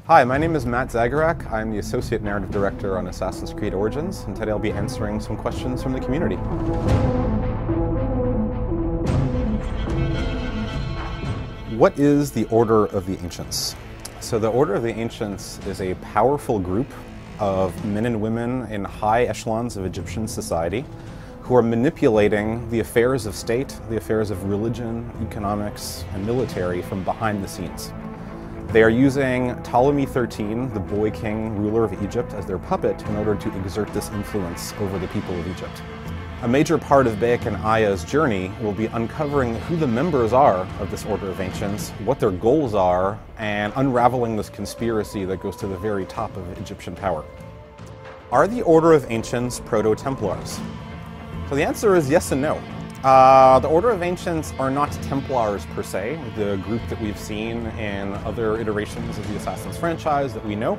Hi, my name is Matt Zagarak. I'm the Associate Narrative Director on Assassin's Creed Origins, and today I'll be answering some questions from the community. What is the Order of the Ancients? So the Order of the Ancients is a powerful group of men and women in high echelons of Egyptian society who are manipulating the affairs of state, the affairs of religion, economics, and military from behind the scenes. They are using Ptolemy XIII, the boy king, ruler of Egypt, as their puppet in order to exert this influence over the people of Egypt. A major part of Bayek and Aya's journey will be uncovering who the members are of this Order of Ancients, what their goals are, and unraveling this conspiracy that goes to the very top of Egyptian power. Are the Order of Ancients Proto-Templars? So the answer is yes and no. The Order of Ancients are not Templars per se, the group that we've seen in other iterations of the Assassin's franchise that we know.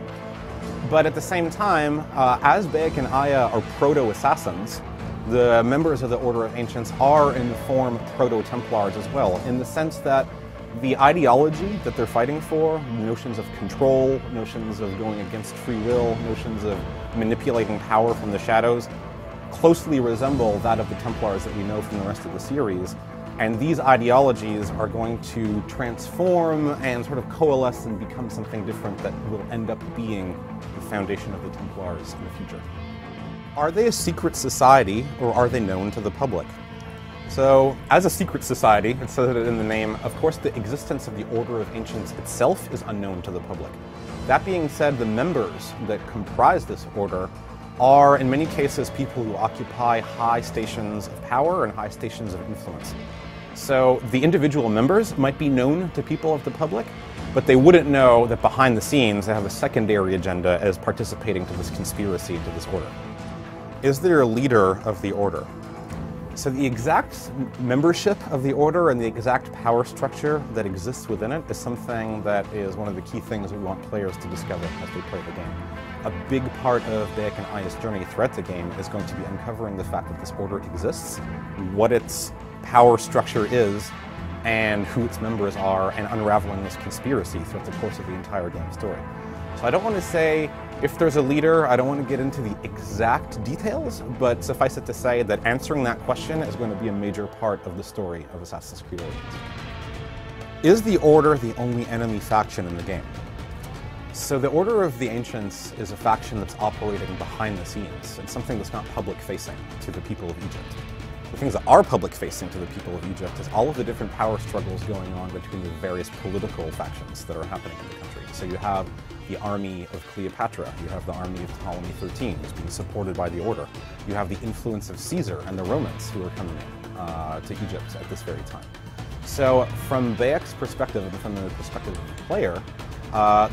But at the same time, as Bayek and Aya are proto-assassins, the members of the Order of Ancients are in form proto-Templars as well, in the sense that the ideology that they're fighting for, notions of control, notions of going against free will, notions of manipulating power from the shadows, closely resemble that of the Templars that we know from the rest of the series, and these ideologies are going to transform and sort of coalesce and become something different that will end up being the foundation of the Templars in the future. Are they a secret society, or are they known to the public? So, as a secret society, it says it in the name, of course the existence of the Order of Ancients itself is unknown to the public. That being said, the members that comprise this order are in many cases people who occupy high stations of power and high stations of influence. So the individual members might be known to people of the public, but they wouldn't know that behind the scenes they have a secondary agenda as participating to this conspiracy, to this order. Is there a leader of the order? So the exact membership of the order and the exact power structure that exists within it is something that is one of the key things we want players to discover as they play the game. A big part of Bayek and Aya's journey throughout the game is going to be uncovering the fact that this order exists, what its power structure is, and who its members are, and unraveling this conspiracy throughout the course of the entire game story. So I don't want to say if there's a leader, I don't want to get into the exact details, but suffice it to say that answering that question is going to be a major part of the story of Assassin's Creed Origins. Is the Order the only enemy faction in the game? So the Order of the Ancients is a faction that's operating behind the scenes. It's something that's not public-facing to the people of Egypt. The things that are public-facing to the people of Egypt is all of the different power struggles going on between the various political factions that are happening in the country. So you have the army of Cleopatra, you have the army of Ptolemy XIII, who's being supported by the Order. You have the influence of Caesar and the Romans who are coming in to Egypt at this very time. So from Bayek's perspective and from the perspective of the player,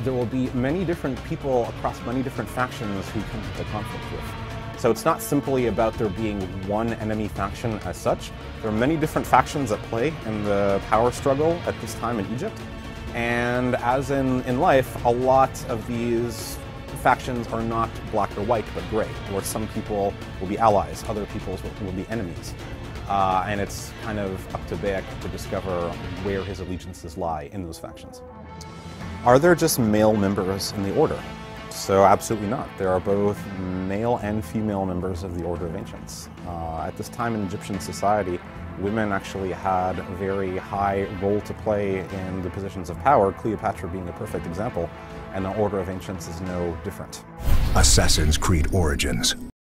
there will be many different people across many different factions who come to the conflict with. So it's not simply about there being one enemy faction as such. There are many different factions at play in the power struggle at this time in Egypt. And as in life, a lot of these factions are not black or white, but gray, where some people will be allies, other people will be enemies. And it's kind of up to Bayek to discover where his allegiances lie in those factions. Are there just male members in the Order? So absolutely not. There are both male and female members of the Order of Ancients. At this time in Egyptian society, women actually had a very high role to play in the positions of power, Cleopatra being a perfect example, and the Order of Ancients is no different. Assassin's Creed Origins.